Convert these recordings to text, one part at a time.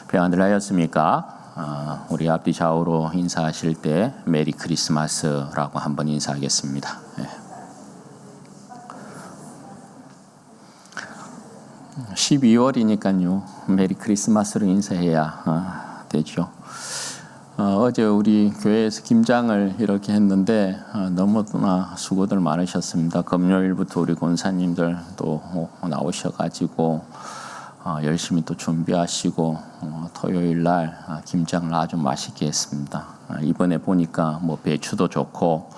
평안들 하였습니까? 우리 앞뒤 좌우로 인사하실 때 메리 크리스마스라고 한번 인사하겠습니다. 12월이니까요. 메리 크리스마스로 인사해야 되죠. 어제 우리 교회에서 김장을 이렇게 했는데 너무나 수고들 많으셨습니다. 금요일부터 우리 권사님들 또 나오셔가지고 열심히 또 준비하시고 토요일 날 김장을 아주 맛있게 했습니다. 이번에 보니까 뭐 배추도 좋고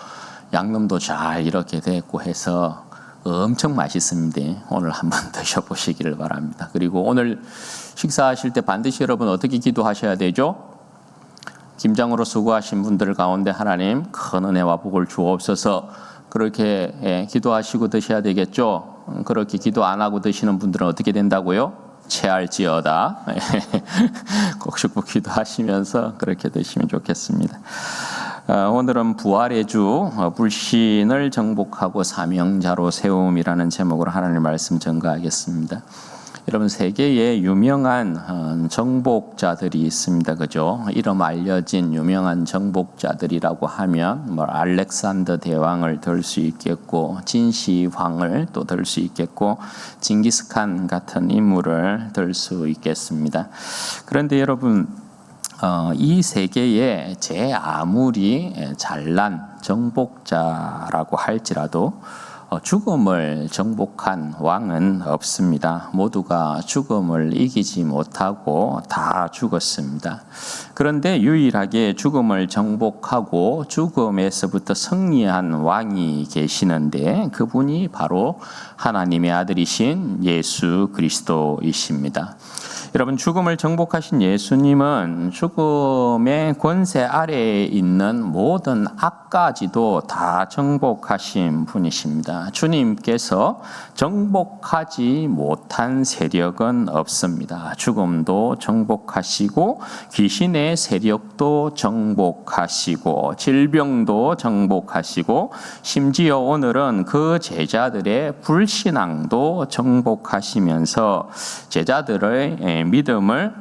양념도 잘 이렇게 됐고 해서 엄청 맛있습니다. 오늘 한번 드셔보시기를 바랍니다. 그리고 오늘 식사하실 때 반드시 여러분 어떻게 기도하셔야 되죠? 김장으로 수고하신 분들 가운데 하나님 큰 은혜와 복을 주옵소서 그렇게 기도하시고 드셔야 되겠죠? 그렇게 기도 안 하고 드시는 분들은 어떻게 된다고요? 체할지어다. 꼭 축복 기도하시면서 그렇게 드시면 좋겠습니다. 오늘은 부활의 주, 불신을 정복하고 사명자로 세움이라는 제목으로 하나님의 말씀 전가하겠습니다. 여러분 세계에 유명한 정복자들이 있습니다. 그죠? 이름 알려진 유명한 정복자들이라고 하면 뭐 알렉산더 대왕을 들 수 있겠고 진시황을 또 들 수 있겠고 징기스칸 같은 인물을 들 수 있겠습니다. 그런데 여러분 이 세계에 제 아무리 잘난 정복자라고 할지라도 죽음을 정복한 왕은 없습니다. 모두가 죽음을 이기지 못하고 다 죽었습니다. 그런데 유일하게 죽음을 정복하고 죽음에서부터 승리한 왕이 계시는데 그분이 바로 하나님의 아들이신 예수 그리스도이십니다. 여러분 죽음을 정복하신 예수님은 죽음의 권세 아래에 있는 모든 악까지도 다 정복하신 분이십니다. 주님께서 정복하지 못한 세력은 없습니다. 죽음도 정복하시고 귀신의 세력도 정복하시고 질병도 정복하시고 심지어 오늘은 그 제자들의 불신앙도 정복하시면서 제자들의 믿음을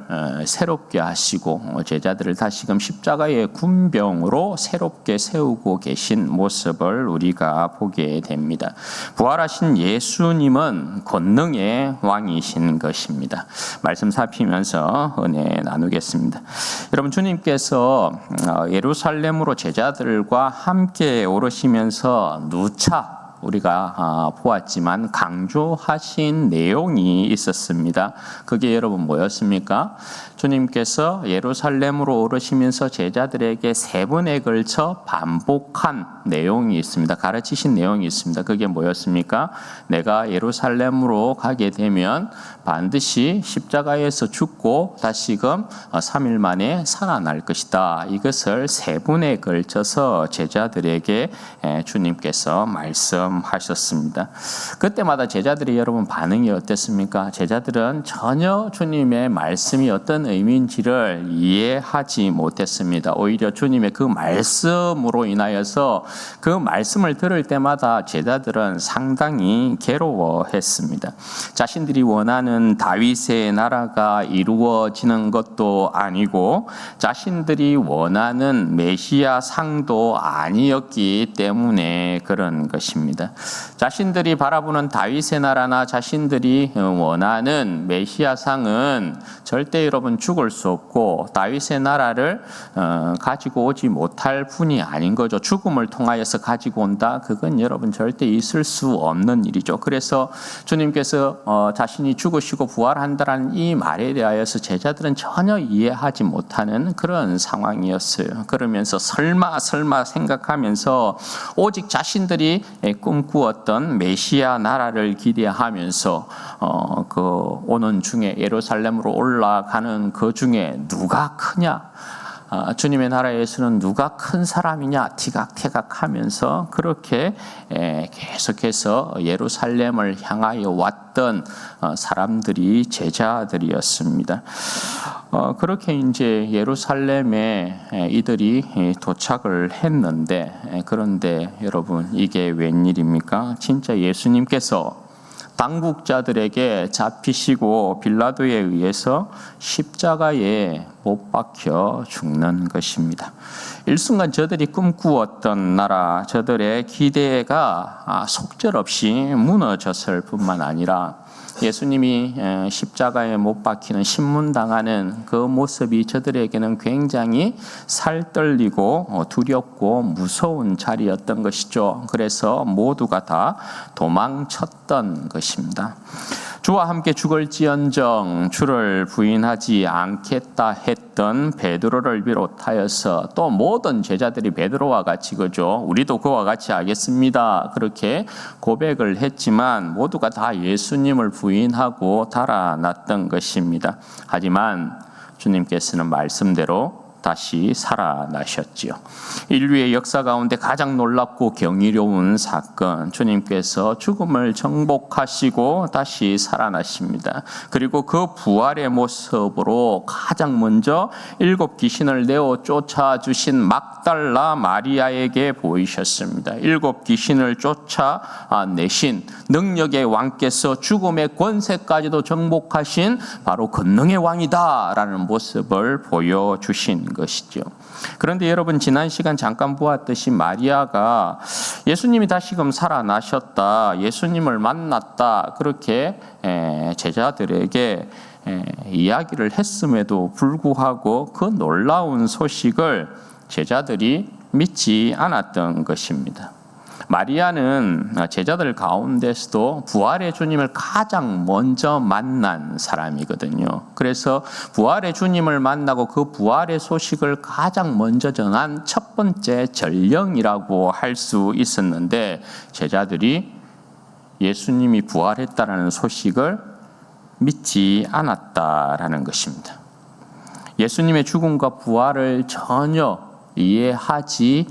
새롭게 하시고 제자들을 다시금 십자가의 군병으로 새롭게 세우고 계신 모습을 우리가 보게 됩니다. 부활하신 예수님은 권능의 왕이신 것입니다. 말씀 살피면서 은혜 나누겠습니다. 여러분 주님께서 예루살렘으로 제자들과 함께 오르시면서 누차 우리가 보았지만 강조하신 내용이 있었습니다. 그게 여러분 뭐였습니까? 주님께서 예루살렘으로 오르시면서 제자들에게 3번에 걸쳐 반복한 내용이 있습니다. 가르치신 내용이 있습니다. 그게 뭐였습니까? 내가 예루살렘으로 가게 되면 반드시 십자가에서 죽고 다시금 3일 만에 살아날 것이다. 이것을 3번에 걸쳐서 제자들에게 주님께서 말씀하셨습니다. 그때마다 제자들이 여러분 반응이 어땠습니까? 제자들은 전혀 주님의 말씀이 어떤 의미인지를 이해하지 못했습니다. 오히려 주님의 그 말씀으로 인하여서 그 말씀을 들을 때마다 제자들은 상당히 괴로워했습니다. 자신들이 원하는 다윗의 나라가 이루어지는 것도 아니고 자신들이 원하는 메시아 상도 아니었기 때문에 그런 것입니다. 자신들이 바라보는 다윗의 나라나 자신들이 원하는 메시아 상은 절대 여러분 죽을 수 없고 다윗의 나라를 가지고 오지 못할 분이 아닌 거죠. 죽음을 통하여서 가지고 온다. 그건 여러분 절대 있을 수 없는 일이죠. 그래서 주님께서 자신이 죽으시고 부활한다라는 이 말에 대하여서 제자들은 전혀 이해하지 못하는 그런 상황이었어요. 그러면서 설마 생각하면서 오직 자신들이 꿈꾸었던 메시아 나라를 기대하면서 그 오는 중에 예루살렘으로 올라가는 그 중에 누가 크냐? 주님의 나라에서는 누가 큰 사람이냐 티각태각하면서 그렇게 계속해서 예루살렘을 향하여 왔던 사람들이 제자들이었습니다. 그렇게 이제 예루살렘에 이들이 도착을 했는데 그런데 여러분 이게 웬일입니까? 진짜 예수님께서 당국자들에게 잡히시고 빌라도에 의해서 십자가에 못 박혀 죽는 것입니다. 일순간 저들이 꿈꾸었던 나라, 저들의 기대가 속절없이 무너졌을 뿐만 아니라 예수님이 십자가에 못 박히는 신문당하는 그 모습이 저들에게는 굉장히 살떨리고 두렵고 무서운 자리였던 것이죠. 그래서 모두가 다 도망쳤던 것입니다. 주와 함께 죽을지언정 주를 부인하지 않겠다 했던 베드로를 비롯하여서 또 모든 제자들이 베드로와 같이 그죠? 우리도 그와 같이 하겠습니다. 그렇게 고백을 했지만 모두가 다 예수님을 부인하고 달아났던 것입니다. 하지만 주님께서는 말씀대로 다시 살아나셨지요. 인류의 역사 가운데 가장 놀랍고 경이로운 사건, 주님께서 죽음을 정복하시고 다시 살아나십니다. 그리고 그 부활의 모습으로 가장 먼저 7 귀신을 내어 쫓아주신 막달라 마리아에게 보이셨습니다. 7 귀신을 쫓아내신 능력의 왕께서 죽음의 권세까지도 정복하신 바로 권능의 왕이다라는 모습을 보여주신 것이죠. 그런데 여러분, 지난 시간 잠깐 보았듯이 마리아가 예수님이 다시금 살아나셨다, 예수님을 만났다, 그렇게 제자들에게 이야기를 했음에도 불구하고 그 놀라운 소식을 제자들이 믿지 않았던 것입니다. 마리아는 제자들 가운데서도 부활의 주님을 가장 먼저 만난 사람이거든요. 그래서 부활의 주님을 만나고 그 부활의 소식을 가장 먼저 전한 첫 번째 전령이라고 할 수 있었는데, 제자들이 예수님이 부활했다라는 소식을 믿지 않았다라는 것입니다. 예수님의 죽음과 부활을 전혀 이해하지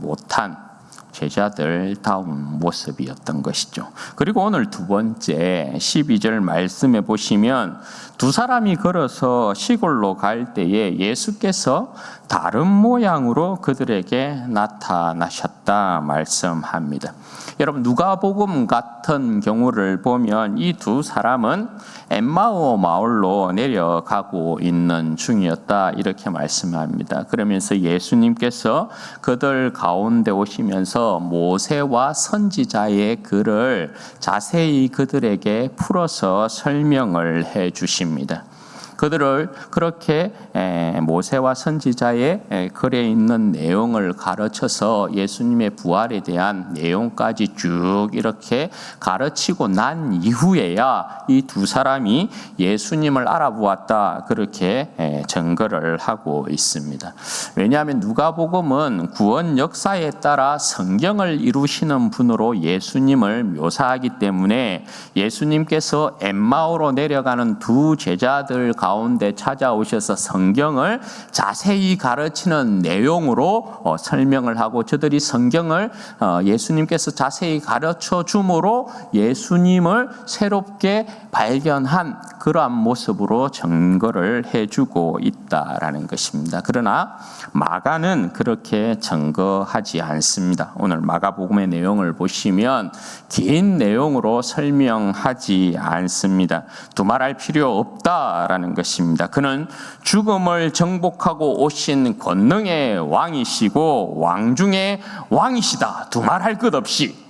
못한 제자들다운 모습이었던 것이죠. 그리고 오늘 두 번째 12절 말씀에 보시면 두 사람이 걸어서 시골로 갈 때에 예수께서 다른 모양으로 그들에게 나타나셨다 말씀합니다. 여러분, 누가복음 같은 경우를 보면 이 두 사람은 엠마오 마을로 내려가고 있는 중이었다 이렇게 말씀합니다. 그러면서 예수님께서 그들 가운데 오시면서 모세와 선지자의 글을 자세히 그들에게 풀어서 설명을 해 주십니다. 그들을 그렇게 모세와 선지자의 글에 있는 내용을 가르쳐서 예수님의 부활에 대한 내용까지 쭉 이렇게 가르치고 난 이후에야 이 두 사람이 예수님을 알아보았다 그렇게 증거를 하고 있습니다. 왜냐하면 누가복음은 구원 역사에 따라 성경을 이루시는 분으로 예수님을 묘사하기 때문에 예수님께서 엠마오로 내려가는 두 제자들 가운데 찾아오셔서 성경을 자세히 가르치는 내용으로 설명을 하고, 저들이 성경을 예수님께서 자세히 가르쳐 줌으로 예수님을 새롭게 발견한 그러한 모습으로 증거를 해주고 있다라는 것입니다. 그러나 마가는 그렇게 증거하지 않습니다. 오늘 마가복음의 내용을 보시면 긴 내용으로 설명하지 않습니다. 두말할 필요 없다라는 것입니다. 그는 죽음을 정복하고 오신 권능의 왕이시고 왕 중에 왕이시다. 두말할 것 없이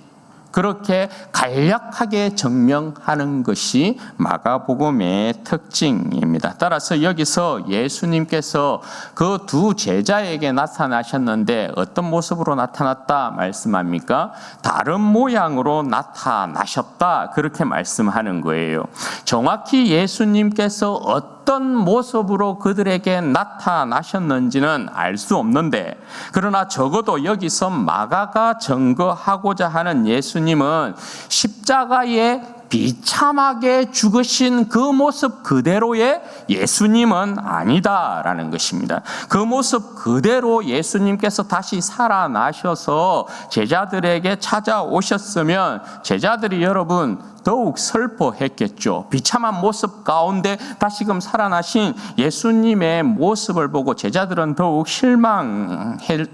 그렇게 간략하게 증명하는 것이 마가복음의 특징입니다. 따라서 여기서 예수님께서 그 두 제자에게 나타나셨는데 어떤 모습으로 나타났다 말씀합니까? 다른 모양으로 나타나셨다 그렇게 말씀하는 거예요. 정확히 예수님께서 어떤 모습으로 그들에게 나타나셨는지는 알 수 없는데, 그러나 적어도 여기서 마가가 증거하고자 하는 예수님은 십자가에 비참하게 죽으신 그 모습 그대로의 예수님은 아니다라는 것입니다. 그 모습 그대로 예수님께서 다시 살아나셔서 제자들에게 찾아오셨으면 제자들이 여러분 더욱 슬퍼했겠죠. 비참한 모습 가운데 다시금 살아나신 예수님의 모습을 보고 제자들은 더욱 실망했을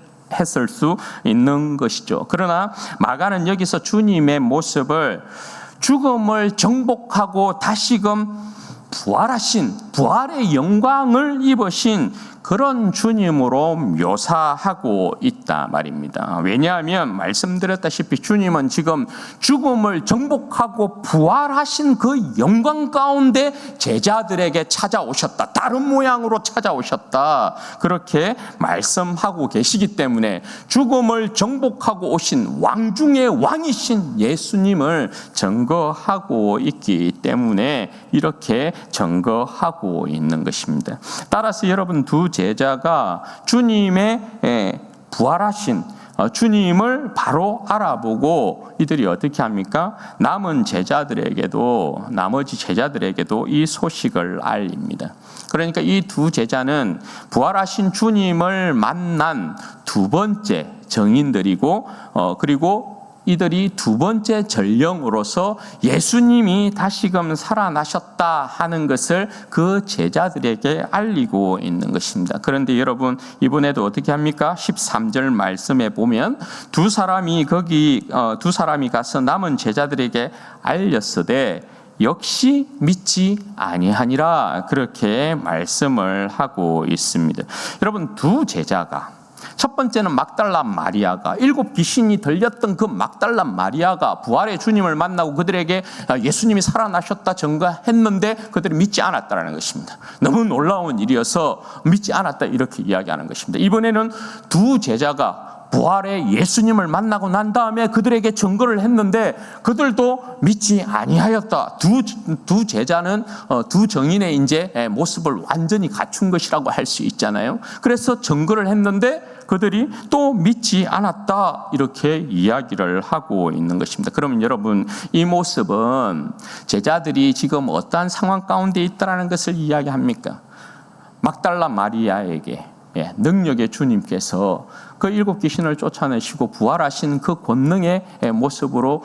수 있는 것이죠. 그러나 마가는 여기서 주님의 모습을 죽음을 정복하고 다시금 부활하신, 부활의 영광을 입으신 그런 주님으로 묘사하고 있다 말입니다. 왜냐하면 말씀드렸다시피 주님은 지금 죽음을 정복하고 부활하신 그 영광 가운데 제자들에게 찾아오셨다. 다른 모양으로 찾아오셨다. 그렇게 말씀하고 계시기 때문에 죽음을 정복하고 오신 왕 중의 왕이신 예수님을 증거하고 있기 때문에 이렇게 증거하고 있는 것입니다. 따라서 여러분, 두 제자가 주님의 부활하신 주님을 바로 알아보고 이들이 어떻게 합니까? 남은 제자들에게도, 나머지 제자들에게도 이 소식을 알립니다. 그러니까 이 두 제자는 부활하신 주님을 만난 두 번째 증인들이고, 그리고 이들이 두 번째 전령으로서 예수님이 다시금 살아나셨다 하는 것을 그 제자들에게 알리고 있는 것입니다. 그런데 여러분, 이번에도 어떻게 합니까? 13절 말씀에 보면 두 사람이 가서 남은 제자들에게 알렸으되 역시 믿지 아니하니라, 그렇게 말씀을 하고 있습니다. 여러분, 두 제자가, 첫 번째는 막달라 마리아가, 7 귀신이 들렸던 그 막달라 마리아가 부활의 주님을 만나고 그들에게 예수님이 살아나셨다 증거했는데 그들이 믿지 않았다는 것입니다. 너무 놀라운 일이어서 믿지 않았다, 이렇게 이야기하는 것입니다. 이번에는 두 제자가 부활의 예수님을 만나고 난 다음에 그들에게 증거를 했는데 그들도 믿지 아니하였다. 두 제자는 두 증인의 이제 모습을 완전히 갖춘 것이라고 할 수 있잖아요. 그래서 증거를 했는데 그들이 또 믿지 않았다, 이렇게 이야기를 하고 있는 것입니다. 그러면 여러분, 이 모습은 제자들이 지금 어떠한 상황 가운데 있다는 것을 이야기합니까? 막달라 마리아에게 능력의 주님께서 그 7 귀신을 쫓아내시고 부활하신 그 권능의 모습으로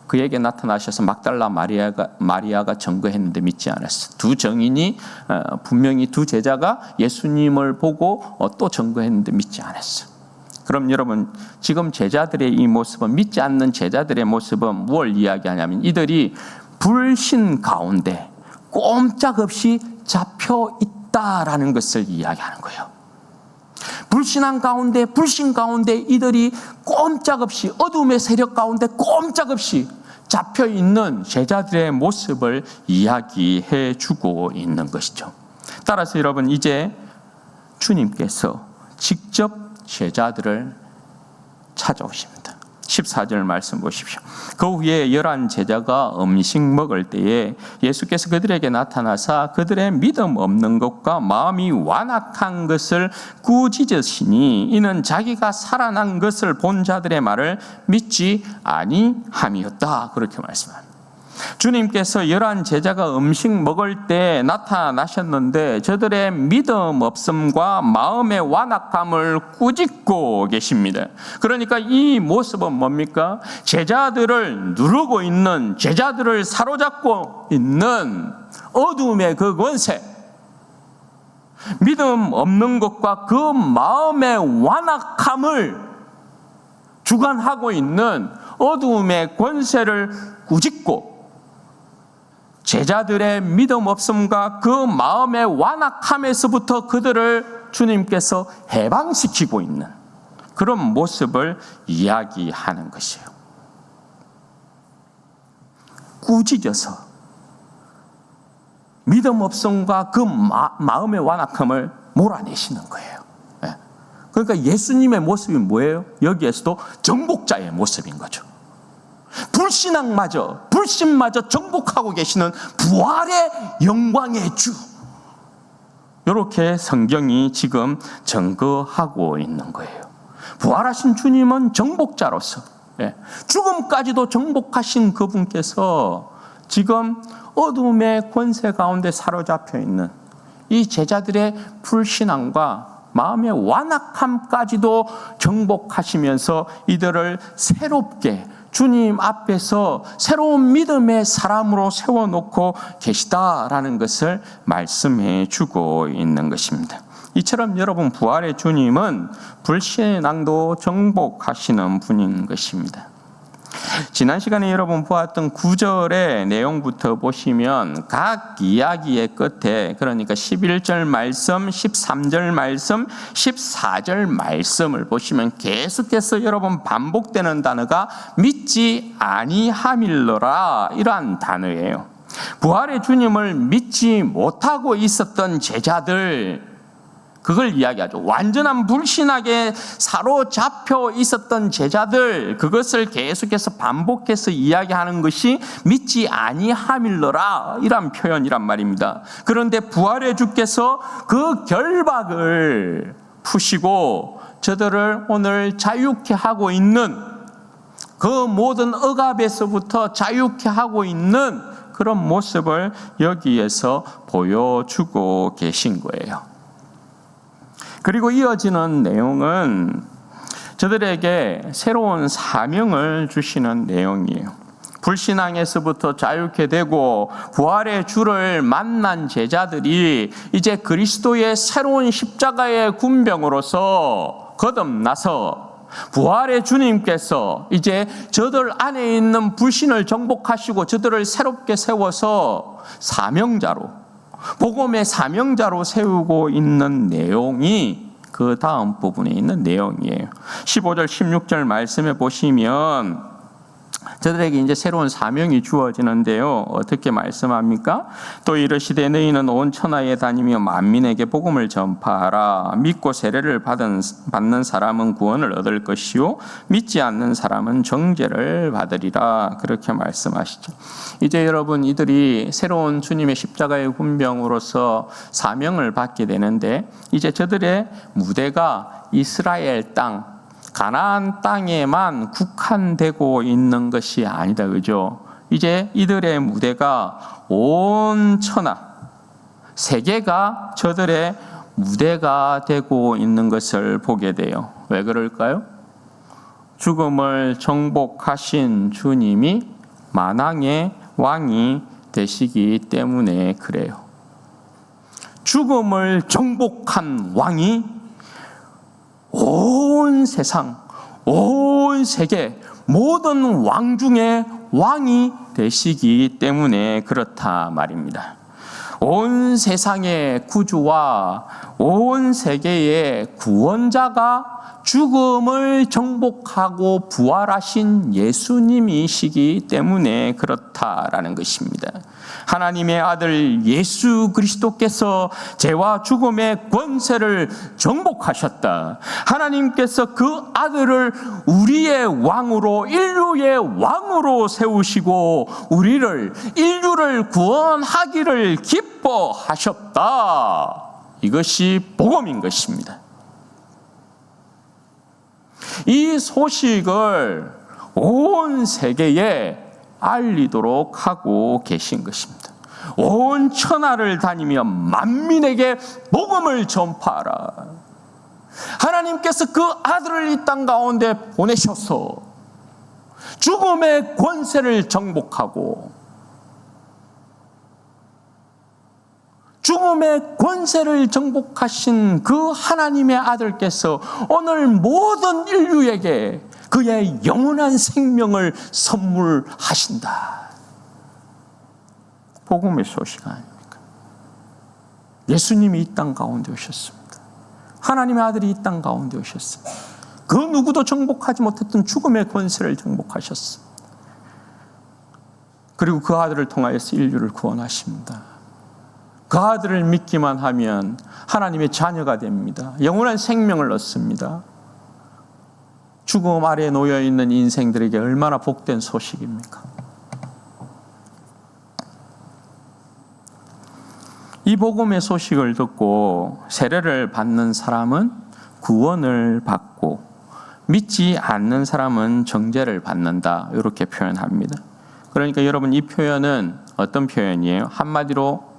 그에게 나타나셔서 막달라 마리아가 증거했는데 믿지 않았어. 두 증인이 분명히 두 제자가 예수님을 보고 또 증거했는데 믿지 않았어. 그럼 여러분, 지금 제자들의 이 모습은, 믿지 않는 제자들의 모습은 무엇을 이야기하냐면 이들이 불신 가운데 꼼짝없이 잡혀 있다라는 것을 이야기하는 거예요. 불신 가운데 이들이 꼼짝없이, 어둠의 세력 가운데 꼼짝없이 잡혀 있는 제자들의 모습을 이야기해 주고 있는 것이죠. 따라서 여러분, 이제 주님께서 직접 제자들을 찾아오십니다. 14절 말씀 보십시오. 그 후에 11 제자가 음식 먹을 때에 예수께서 그들에게 나타나사 그들의 믿음 없는 것과 마음이 완악한 것을 꾸짖으시니 이는 자기가 살아난 것을 본 자들의 말을 믿지 아니함이었다, 그렇게 말씀합니다. 주님께서 11 제자가 음식 먹을 때 나타나셨는데 저들의 믿음 없음과 마음의 완악함을 꾸짖고 계십니다. 그러니까 이 모습은 뭡니까? 제자들을 누르고 있는, 제자들을 사로잡고 있는 어둠의 그 권세, 믿음 없는 것과 그 마음의 완악함을 주관하고 있는 어둠의 권세를 꾸짖고 제자들의 믿음 없음과 그 마음의 완악함에서부터 그들을 주님께서 해방시키고 있는 그런 모습을 이야기하는 것이에요. 꾸짖어서 믿음 없음과 그 마음의 완악함을 몰아내시는 거예요. 그러니까 예수님의 모습이 뭐예요? 여기에서도 정복자의 모습인 거죠. 불신마저 정복하고 계시는 부활의 영광의 주, 이렇게 성경이 지금 증거하고 있는 거예요. 부활하신 주님은 정복자로서 죽음까지도 정복하신 그분께서 지금 어둠의 권세 가운데 사로잡혀 있는 이 제자들의 불신앙과 마음의 완악함까지도 정복하시면서 이들을 새롭게 주님 앞에서 새로운 믿음의 사람으로 세워놓고 계시다라는 것을 말씀해 주고 있는 것입니다. 이처럼 여러분, 부활의 주님은 불신앙도 정복하시는 분인 것입니다. 지난 시간에 여러분 보았던 9절의 내용부터 보시면 각 이야기의 끝에, 그러니까 11절 말씀, 13절 말씀, 14절 말씀을 보시면 계속해서 여러분 반복되는 단어가 믿지 아니함일러라, 이러한 단어예요. 부활의 주님을 믿지 못하고 있었던 제자들, 그걸 이야기하죠. 완전한 불신하게 사로잡혀 있었던 제자들, 그것을 계속해서 반복해서 이야기하는 것이 믿지 아니함일러라, 이란 표현이란 말입니다. 그런데 부활의 주께서 그 결박을 푸시고 저들을 오늘 자유케 하고 있는, 그 모든 억압에서부터 자유케 하고 있는 그런 모습을 여기에서 보여주고 계신 거예요. 그리고 이어지는 내용은 저들에게 새로운 사명을 주시는 내용이에요. 불신앙에서부터 자유케 되고 부활의 주를 만난 제자들이 이제 그리스도의 새로운 십자가의 군병으로서 거듭나서 부활의 주님께서 이제 저들 안에 있는 불신을 정복하시고 저들을 새롭게 세워서 사명자로, 복음의 사명자로 세우고 있는 내용이 그 다음 부분에 있는 내용이에요. 15절 16절 말씀에 보시면 저들에게 이제 새로운 사명이 주어지는데요. 어떻게 말씀합니까? 또 이르시되 너희는 온 천하에 다니며 만민에게 복음을 전파하라. 믿고 세례를 받는 사람은 구원을 얻을 것이요 믿지 않는 사람은 정죄를 받으리라. 그렇게 말씀하시죠. 이제 여러분, 이들이 새로운 주님의 십자가의 군병으로서 사명을 받게 되는데, 이제 저들의 무대가 이스라엘 땅, 가나안 땅에만 국한되고 있는 것이 아니다, 그죠? 이제 이들의 무대가 온 천하, 세계가 저들의 무대가 되고 있는 것을 보게 돼요. 왜 그럴까요? 죽음을 정복하신 주님이 만왕의 왕이 되시기 때문에 그래요. 죽음을 정복한 왕이 온 세상, 온 세계 모든 왕 중에 왕이 되시기 때문에 그렇다 말입니다. 온 세상의 구주와 온 세계의 구원자가 죽음을 정복하고 부활하신 예수님이시기 때문에 그렇다라는 것입니다. 하나님의 아들 예수 그리스도께서 죄와 죽음의 권세를 정복하셨다. 하나님께서 그 아들을 우리의 왕으로, 인류의 왕으로 세우시고 우리를, 인류를 구원하기를 기뻐하셨다. 이것이 복음인 것입니다. 이 소식을 온 세계에 알리도록 하고 계신 것입니다. 온 천하를 다니며 만민에게 복음을 전파하라. 하나님께서 그 아들을 이 땅 가운데 보내셔서 죽음의 권세를 정복하고 죽음의 권세를 정복하신 그 하나님의 아들께서 오늘 모든 인류에게 그의 영원한 생명을 선물하신다. 복음의 소식 아닙니까? 예수님이 이 땅 가운데 오셨습니다. 하나님의 아들이 이 땅 가운데 오셨습니다. 그 누구도 정복하지 못했던 죽음의 권세를 정복하셨습니다. 그리고 그 아들을 통하여서 인류를 구원하십니다. 그 아들을 믿기만 하면 하나님의 자녀가 됩니다. 영원한 생명을 얻습니다. 죽음 아래에 놓여있는 인생들에게 얼마나 복된 소식입니까? 이 복음의 소식을 듣고 세례를 받는 사람은 구원을 받고 믿지 않는 사람은 정죄를 받는다. 이렇게 표현합니다. 그러니까 여러분, 이 표현은 어떤 표현이에요? 한마디로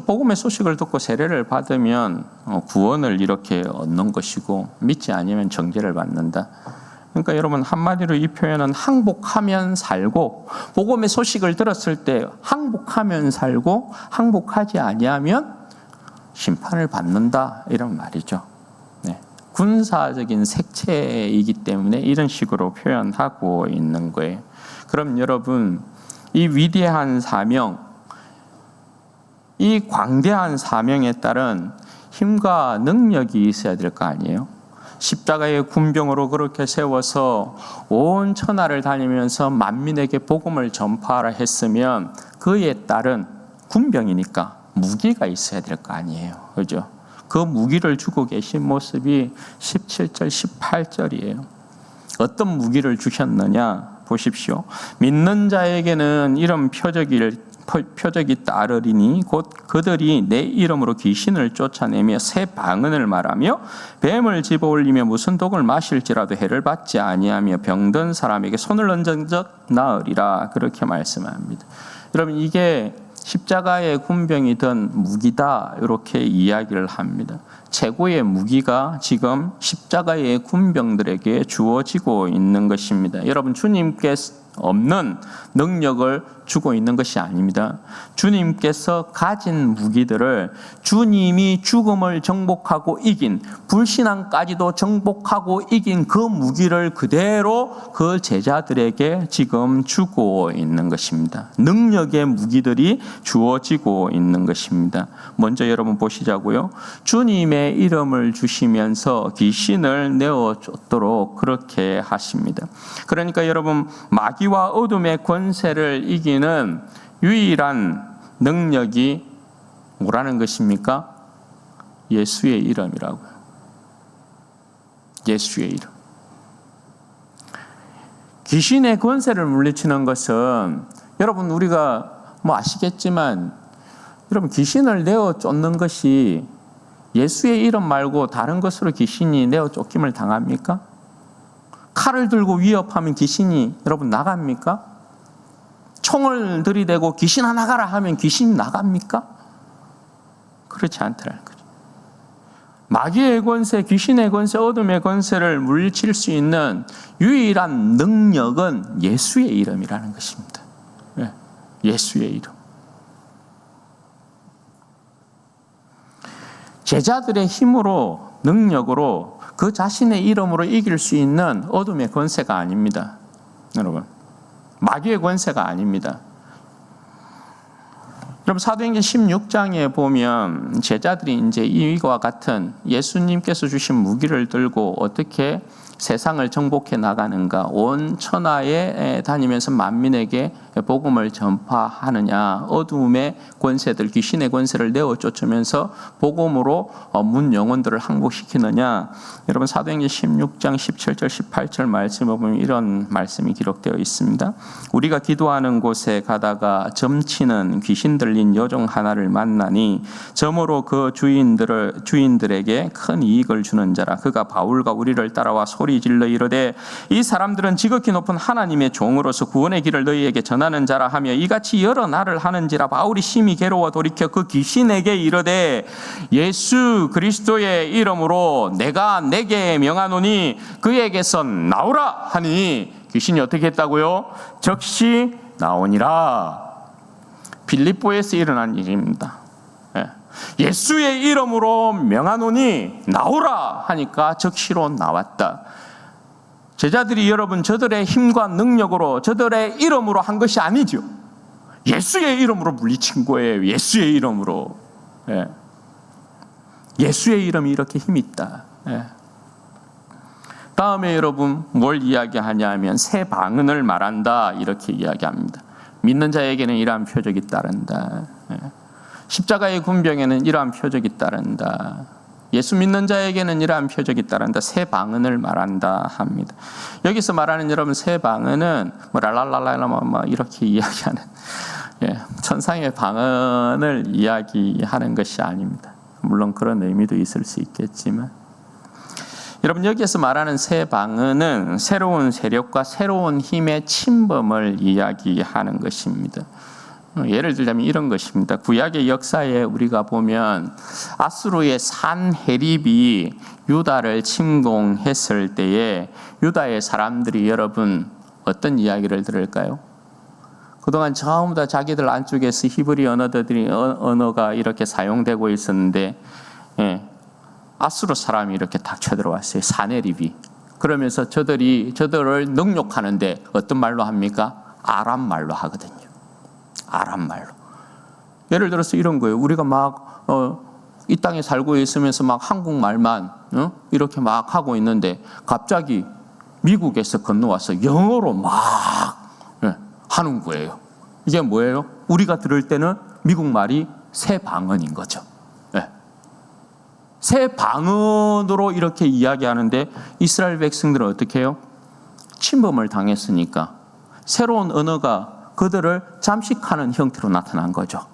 복음의 소식을 듣고 세례를 받으면 구원을 이렇게 얻는 것이고 믿지 않으면 정죄를 받는다. 그러니까 여러분, 한마디로 이 표현은 항복하면 살고, 복음의 소식을 들었을 때 항복하면 살고 항복하지 아니하면 심판을 받는다, 이런 말이죠. 네. 군사적인 색채이기 때문에 이런 식으로 표현하고 있는 거예요. 그럼 여러분, 이 위대한 사명, 이 광대한 사명에 따른 힘과 능력이 있어야 될 거 아니에요? 십자가의 군병으로 그렇게 세워서 온 천하를 다니면서 만민에게 복음을 전파하라 했으면 그에 따른 군병이니까 무기가 있어야 될 거 아니에요. 그죠? 그 무기를 주고 계신 모습이 17절, 18절이에요. 어떤 무기를 주셨느냐? 보십시오. 믿는 자에게는 이런 표적이 따르리니 곧 그들이 내 이름으로 귀신을 쫓아내며 새 방언을 말하며 뱀을 집어올리며 무슨 독을 마실지라도 해를 받지 아니하며 병든 사람에게 손을 얹은 적 나으리라. 그렇게 말씀합니다. 여러분, 이게 십자가의 군병이든 무기다, 이렇게 이야기를 합니다. 최고의 무기가 지금 십자가의 군병들에게 주어지고 있는 것입니다. 여러분, 주님께서 없는 능력을 주고 있는 것이 아닙니다. 주님께서 가진 무기들을 주님이 죽음을 정복하고 이긴, 불신앙까지도 정복하고 이긴 그 무기를 그대로 그 제자들에게 지금 주고 있는 것입니다. 능력의 무기들이 주어지고 있는 것입니다. 먼저 여러분 보시자고요. 주님의 이름을 주시면서 귀신을 내어줬도록 그렇게 하십니다. 그러니까 여러분, 마귀와 어둠의 권세를 이기는 유일한 능력이 뭐라는 것입니까? 예수의 이름이라고요. 예수의 이름. 귀신의 권세를 물리치는 것은 여러분, 우리가 아시겠지만, 여러분, 귀신을 내어 쫓는 것이 예수의 이름 말고 다른 것으로 귀신이 내어 쫓김을 당합니까? 칼을 들고 위협하면 귀신이 여러분 나갑니까? 총을 들이대고 귀신아 나가라 하면 귀신이 나갑니까? 그렇지 않더라는 거죠. 마귀의 권세, 귀신의 권세, 어둠의 권세를 물리칠 수 있는 유일한 능력은 예수의 이름이라는 것입니다. 예수의 이름. 제자들의 힘으로, 능력으로, 그 자신의 이름으로 이길 수 있는 어둠의 권세가 아닙니다. 여러분, 마귀의 권세가 아닙니다. 여러분, 사도행전 16장에 보면 제자들이 이제 이와 같은 예수님께서 주신 무기를 들고 어떻게 세상을 정복해 나가는가, 온 천하에 다니면서 만민에게 복음을 전파하느냐, 어둠의 권세들, 귀신의 권세를 내어 쫓으면서 복음으로 문 영혼들을 항복시키느냐. 여러분, 사도행전 16장 17절 18절 말씀을 보면 이런 말씀이 기록되어 있습니다. 우리가 기도하는 곳에 가다가 점치는 귀신 들린 여종 하나를 만나니 점으로 그 주인들에게 큰 이익을 주는 자라. 그가 바울과 우리를 따라와 소리 질러 이르되 이 사람들은 지극히 높은 하나님의 종으로서 구원의 길을 너희에게 전하는 자라 하며 이같이 여러 날을 하는지라. 바울이 심히 괴로워 돌이켜 그 귀신에게 이르되 예수 그리스도의 이름으로 내가 내게 명하노니 그에게서 나오라 하니 귀신이 어떻게 했다고요? 즉시 나오니라. 빌립보에서 일어난 일입니다. 예수의 이름으로 명하노니 나오라 하니까 즉시로 나왔다. 제자들이 여러분 저들의 힘과 능력으로 저들의 이름으로 한 것이 아니죠. 예수의 이름으로 물리친 거예요. 예수의 이름으로. 예수의 이름이 이렇게 힘이 있다. 다음에 여러분 뭘 이야기하냐 하면 새 방언을 말한다, 이렇게 이야기합니다. 믿는 자에게는 이러한 표적이 따른다. 십자가의 군병에는 이러한 표적이 따른다. 예수 믿는 자에게는 이러한 표적이 따른다. 새 방언을 말한다 합니다. 여기서 말하는 여러분 새 방언은 랄랄랄라 이렇게 이야기하는 천상의 방언을 이야기하는 것이 아닙니다. 물론 그런 의미도 있을 수 있겠지만, 여러분 여기에서 말하는 새 방언은 새로운 세력과 새로운 힘의 침범을 이야기하는 것입니다. 예를 들자면 이런 것입니다. 구약의 역사에 우리가 보면 아수르의 산헤립이 유다를 침공했을 때에 유다의 사람들이 여러분 어떤 이야기를 들을까요? 그동안 전부 다 자기들 안쪽에서 히브리 언어가 이렇게 사용되고 있었는데 아수르 사람이 이렇게 딱 쳐들어왔어요. 사네립이. 그러면서 저들을 능욕하는데 어떤 말로 합니까? 아람 말로 하거든요. 아람 말로. 예를 들어서 이런 거예요. 우리가 막 이 땅에 살고 있으면서 막 한국말만 이렇게 막 하고 있는데 갑자기 미국에서 건너와서 영어로 막 하는 거예요. 이게 뭐예요? 우리가 들을 때는 미국 말이 새 방언인 거죠. 새 방언으로 이렇게 이야기하는데 이스라엘 백성들은 어떻게 해요? 침범을 당했으니까 새로운 언어가 그들을 잠식하는 형태로 나타난 거죠.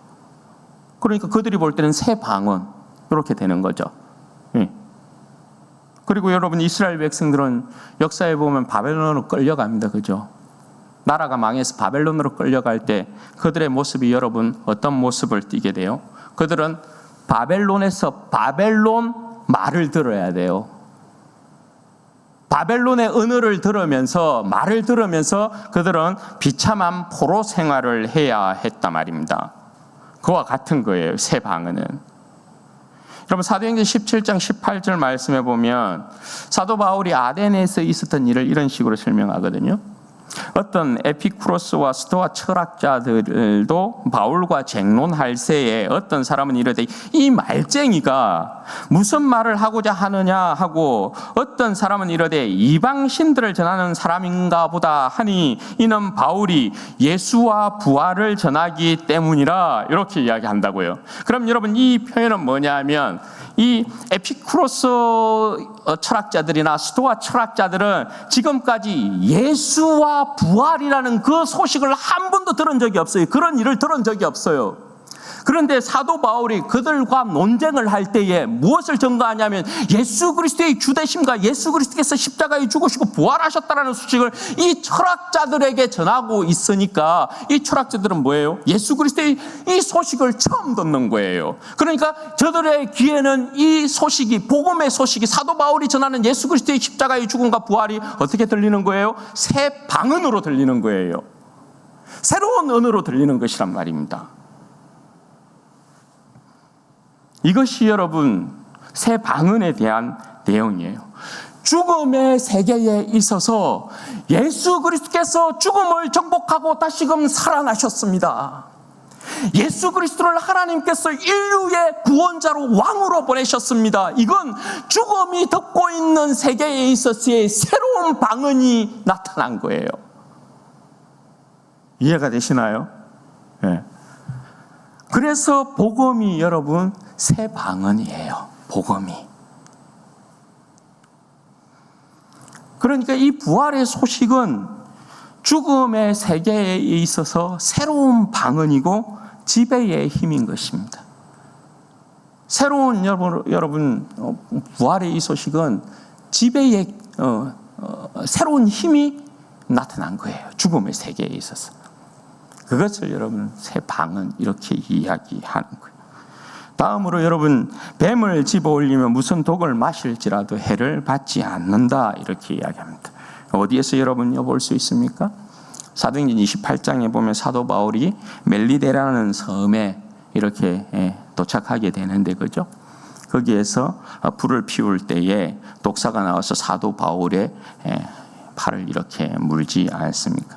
그러니까 그들이 볼 때는 새 방언 이렇게 되는 거죠. 그리고 여러분 이스라엘 백성들은 역사에 보면 바벨론으로 끌려갑니다. 그죠? 나라가 망해서 바벨론으로 끌려갈 때 그들의 모습이 여러분 어떤 모습을 띠게 돼요? 그들은 바벨론에서 바벨론 말을 들어야 돼요. 바벨론의 언어를 들으면서 말을 들으면서 그들은 비참한 포로 생활을 해야 했단 말입니다. 그와 같은 거예요. 새 방언은. 여러분 사도행전 17장 18절 말씀해 보면 사도 바울이 아데네에서 있었던 일을 이런 식으로 설명하거든요. 어떤 에피쿠로스와 스토아 철학자들도 바울과 쟁론할 새에 어떤 사람은 이르되 이 말쟁이가 무슨 말을 하고자 하느냐 하고 어떤 사람은 이르되 이방신들을 전하는 사람인가 보다 하니 이는 바울이 예수와 부활을 전하기 때문이라 이렇게 이야기한다고요. 그럼 여러분 이 표현은 뭐냐면 이 에피쿠로스 철학자들이나 스토아 철학자들은 지금까지 예수와 부활이라는 그 소식을 한 번도 들은 적이 없어요. 그런 일을 들은 적이 없어요. 그런데 사도 바울이 그들과 논쟁을 할 때에 무엇을 전가하냐면 예수 그리스도의 주되심과 예수 그리스도께서 십자가에 죽으시고 부활하셨다는 소식을 이 철학자들에게 전하고 있으니까 이 철학자들은 뭐예요? 예수 그리스도의 이 소식을 처음 듣는 거예요. 그러니까 저들의 귀에는 이 소식이 복음의 소식이 사도 바울이 전하는 예수 그리스도의 십자가의 죽음과 부활이 어떻게 들리는 거예요? 새 방언으로 들리는 거예요. 새로운 언어로 들리는 것이란 말입니다. 이것이 여러분 새 방언에 대한 내용이에요. 죽음의 세계에 있어서 예수 그리스도께서 죽음을 정복하고 다시금 살아나셨습니다. 예수 그리스도를 하나님께서 인류의 구원자로 왕으로 보내셨습니다. 이건 죽음이 덮고 있는 세계에 있어서의 새로운 방언이 나타난 거예요. 이해가 되시나요? 네. 그래서 복음이 여러분 새 방언이에요. 복음이. 그러니까 이 부활의 소식은 죽음의 세계에 있어서 새로운 방언이고 지배의 힘인 것입니다. 새로운 여러분 부활의 이 소식은 지배의 새로운 힘이 나타난 거예요. 죽음의 세계에 있어서. 그것을 여러분 새 방언 이렇게 이야기하는 거예요. 다음으로 여러분 뱀을 집어올리면 무슨 독을 마실지라도 해를 받지 않는다 이렇게 이야기합니다. 어디에서 여러분 볼 수 있습니까? 사도행전 28장에 보면 사도 바울이 멜리데라는 섬에 이렇게 도착하게 되는데 그죠? 거기에서 불을 피울 때에 독사가 나와서 사도 바울의 팔을 이렇게 물지 않습니까?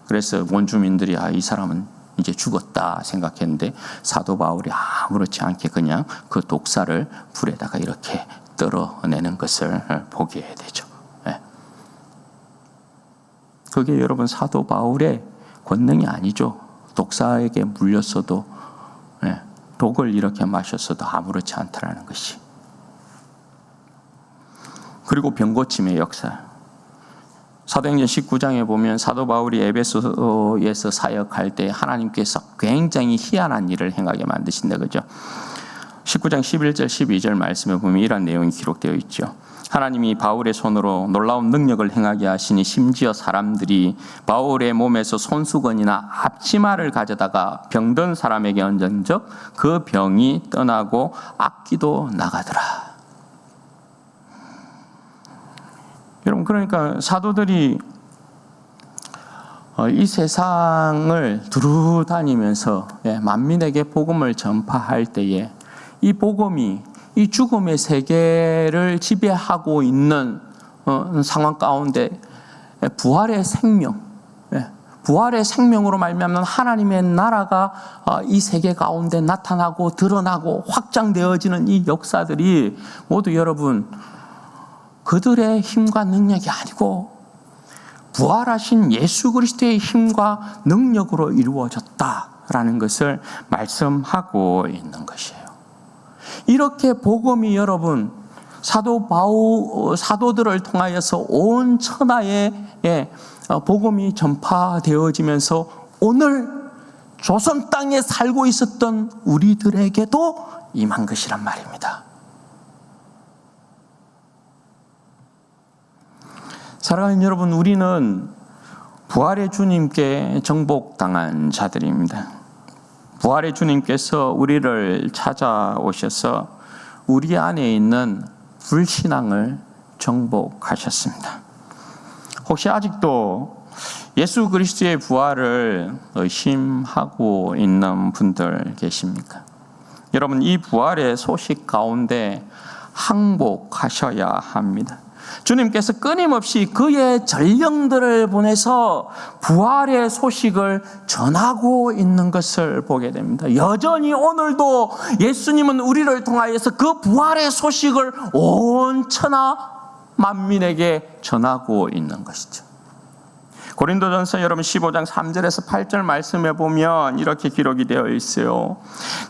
그래서 원주민들이 이 사람은 이제 죽었다 생각했는데 사도 바울이 아무렇지 않게 그냥 그 독사를 불에다가 이렇게 떨어내는 것을 보게 되죠. 그게 여러분 사도 바울의 권능이 아니죠. 독사에게 물렸어도 독을 이렇게 마셨어도 아무렇지 않다라는 것이. 그리고 병고침의 역사. 사도행전 19장에 보면 사도 바울이 에베소에서 사역할 때 하나님께서 굉장히 희한한 일을 행하게 만드신다. 그죠? 19장 11절 12절 말씀에 보면 이런 내용이 기록되어 있죠. 하나님이 바울의 손으로 놀라운 능력을 행하게 하시니 심지어 사람들이 바울의 몸에서 손수건이나 앞치마를 가져다가 병든 사람에게 얹은즉 그 병이 떠나고 악귀도 나가더라. 여러분 그러니까 사도들이 이 세상을 두루 다니면서 만민에게 복음을 전파할 때에 이 복음이 이 죽음의 세계를 지배하고 있는 상황 가운데 부활의 생명, 부활의 생명으로 말미암는 하나님의 나라가 이 세계 가운데 나타나고 드러나고 확장되어지는 이 역사들이 모두 여러분 그들의 힘과 능력이 아니고 부활하신 예수 그리스도의 힘과 능력으로 이루어졌다라는 것을 말씀하고 있는 것이에요. 이렇게 복음이 여러분 사도들을 통하여서 온 천하에 복음이 전파되어지면서 오늘 조선 땅에 살고 있었던 우리들에게도 임한 것이란 말입니다. 사랑하는 여러분, 우리는 부활의 주님께 정복당한 자들입니다. 부활의 주님께서 우리를 찾아오셔서 우리 안에 있는 불신앙을 정복하셨습니다. 혹시 아직도 예수 그리스도의 부활을 의심하고 있는 분들 계십니까? 여러분, 이 부활의 소식 가운데 항복하셔야 합니다. 주님께서 끊임없이 그의 전령들을 보내서 부활의 소식을 전하고 있는 것을 보게 됩니다. 여전히 오늘도 예수님은 우리를 통하여서 그 부활의 소식을 온 천하 만민에게 전하고 있는 것이죠. 고린도전서 여러분 15장 3절에서 8절 말씀해 보면 이렇게 기록이 되어 있어요.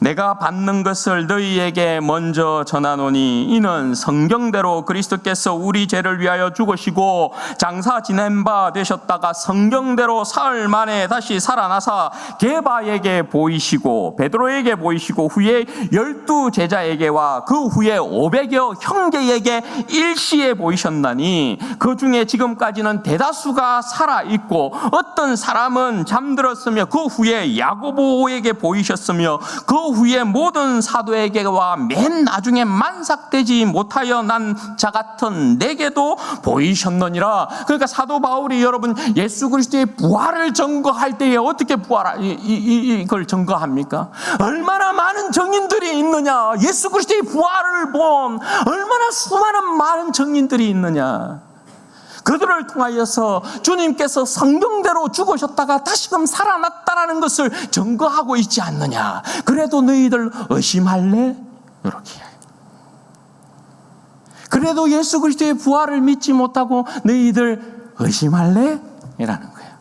내가 받는 것을 너희에게 먼저 전하노니 이는 성경대로 그리스도께서 우리 죄를 위하여 죽으시고 장사 지낸 바 되셨다가 성경대로 사흘 만에 다시 살아나사 게바에게 보이시고 베드로에게 보이시고 후에 12 제자에게와 그 후에 500여 형제에게 일시에 보이셨나니 그 중에 지금까지는 대다수가 살아 있고 어떤 사람은 잠들었으며 그 후에 야고보에게 보이셨으며 그 후에 모든 사도에게와 맨 나중에 만삭되지 못하여 난 자 같은 내게도 보이셨느니라. 그러니까 사도 바울이 여러분 예수 그리스도의 부활을 증거할 때에 어떻게 이걸 증거합니까? 얼마나 많은 증인들이 있느냐. 예수 그리스도의 부활을 본 얼마나 수많은 많은 증인들이 있느냐. 그들을 통하여서 주님께서 성경대로 죽으셨다가 다시금 살아났다라는 것을 증거하고 있지 않느냐. 그래도 너희들 의심할래? 이렇게. 그래도 예수 그리스도의 부활을 믿지 못하고 너희들 의심할래? 이라는 거예요.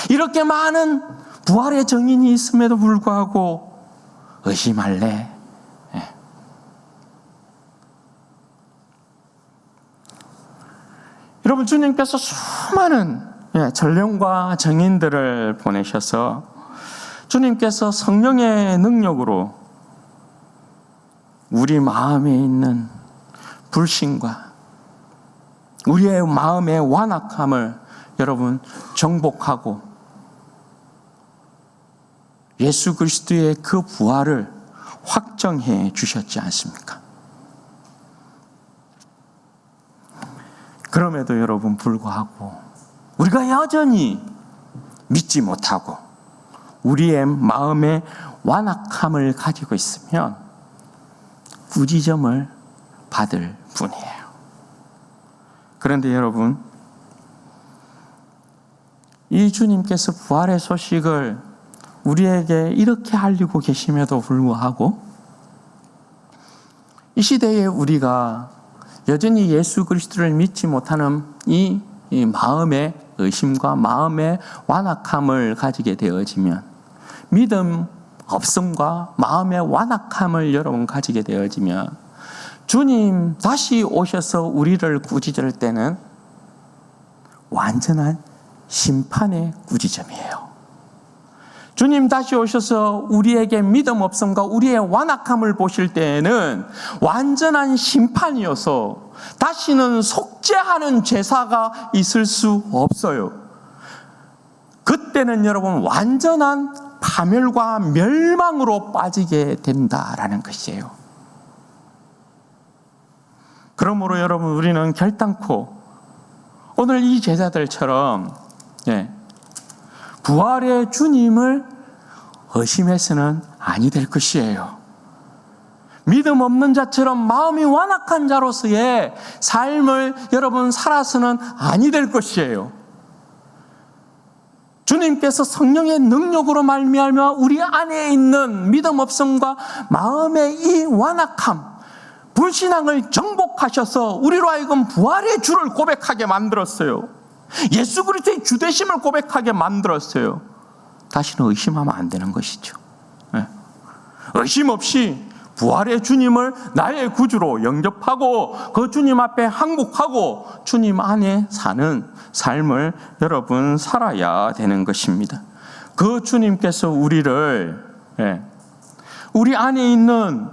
이렇게 많은 부활의 증인이 있음에도 불구하고 의심할래? 여러분, 주님께서 수많은 전령과 증인들을 보내셔서 주님께서 성령의 능력으로 우리 마음에 있는 불신과 우리의 마음의 완악함을 여러분 정복하고 예수 그리스도의 그 부활을 확정해 주셨지 않습니까? 그럼에도 여러분 불구하고 우리가 여전히 믿지 못하고 우리의 마음의 완악함을 가지고 있으면 구지점을 받을 뿐이에요. 그런데 여러분, 이 주님께서 부활의 소식을 우리에게 이렇게 알리고 계심에도 불구하고 이 시대에 우리가 여전히 예수 그리스도를 믿지 못하는 이 마음의 의심과 마음의 완악함을 가지게 되어지면 믿음 없음과 마음의 완악함을 여러분 가지게 되어지면 주님 다시 오셔서 우리를 꾸짖을 때는 완전한 심판의 꾸짖음이에요. 주님 다시 오셔서 우리에게 믿음 없음과 우리의 완악함을 보실 때에는 완전한 심판이어서 다시는 속죄하는 제사가 있을 수 없어요. 그때는 여러분 완전한 파멸과 멸망으로 빠지게 된다라는 것이에요. 그러므로 여러분 우리는 결단코 오늘 이 제자들처럼 부활의 주님을 의심해서는 아니 될 것이에요. 믿음 없는 자처럼 마음이 완악한 자로서의 삶을 여러분 살아서는 아니 될 것이에요. 주님께서 성령의 능력으로 말미암아 우리 안에 있는 믿음 없음과 마음의 이 완악함, 불신앙을 정복하셔서 우리로 하여금 부활의 주를 고백하게 만들었어요. 예수 그리스도의 주되심을 고백하게 만들었어요. 다시는 의심하면 안 되는 것이죠. 의심 없이 부활의 주님을 나의 구주로 영접하고 그 주님 앞에 항복하고 주님 안에 사는 삶을 여러분 살아야 되는 것입니다. 그 주님께서 우리를 우리 안에 있는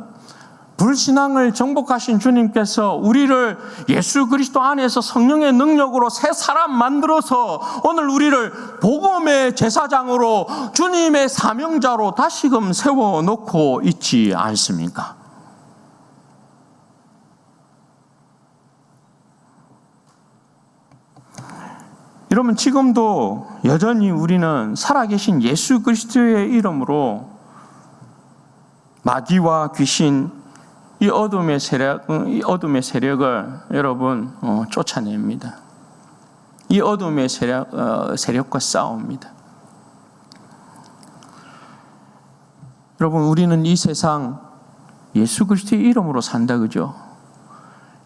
불신앙을 정복하신 주님께서 우리를 예수 그리스도 안에서 성령의 능력으로 새 사람 만들어서 오늘 우리를 복음의 제사장으로 주님의 사명자로 다시금 세워놓고 있지 않습니까? 여러분, 지금도 여전히 우리는 살아계신 예수 그리스도의 이름으로 마귀와 귀신, 이 어둠의 세력을 여러분 쫓아냅니다. 이 어둠의 세력과 싸웁니다. 여러분, 우리는 이 세상 예수 그리스도의 이름으로 산다, 그죠?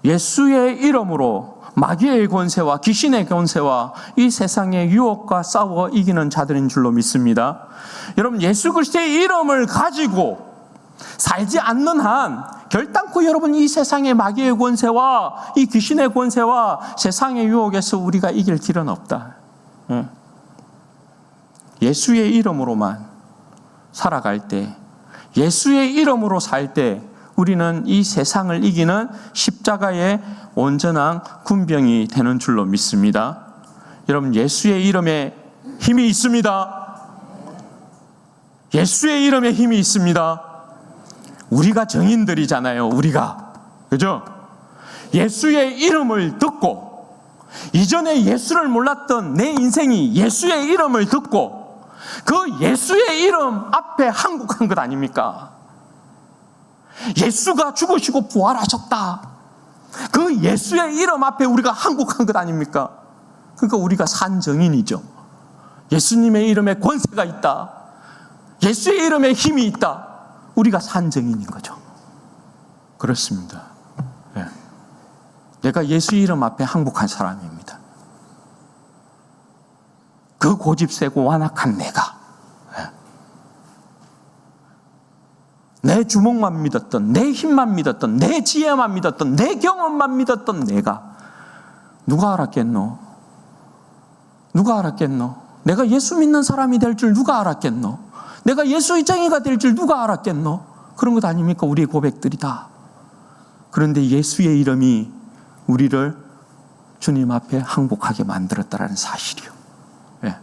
예수의 이름으로 마귀의 권세와 귀신의 권세와 이 세상의 유혹과 싸워 이기는 자들인 줄로 믿습니다. 여러분, 예수 그리스도의 이름을 가지고 살지 않는 한 결단코 여러분 이 세상의 마귀의 권세와 이 귀신의 권세와 세상의 유혹에서 우리가 이길 길은 없다. 예수의 이름으로만 살아갈 때, 예수의 이름으로 살 때 우리는 이 세상을 이기는 십자가의 온전한 군병이 되는 줄로 믿습니다. 여러분, 예수의 이름에 힘이 있습니다. 예수의 이름에 힘이 있습니다. 우리가 정인들이잖아요. 우리가, 그죠? 예수의 이름을 듣고, 이전에 예수를 몰랐던 내 인생이 예수의 이름을 듣고 그 예수의 이름 앞에 항복한 것 아닙니까? 예수가 죽으시고 부활하셨다. 그 예수의 이름 앞에 우리가 항복한 것 아닙니까? 그러니까 우리가 산 정인이죠. 예수님의 이름에 권세가 있다. 예수의 이름에 힘이 있다. 우리가 산 정인인 거죠. 그렇습니다. 네. 내가 예수 이름 앞에 항복한 사람입니다. 그 고집세고 완악한 내가, 내 주먹만 믿었던, 내 힘만 믿었던, 내 지혜만 믿었던, 내 경험만 믿었던 내가 누가 알았겠노? 누가 알았겠노? 내가 예수 믿는 사람이 될 줄 누가 알았겠노? 내가 예수의 쟁이가 될 줄 누가 알았겠노? 그런 것 아닙니까? 우리의 고백들이 다. 그런데 예수의 이름이 우리를 주님 앞에 항복하게 만들었다라는 사실이요. 예.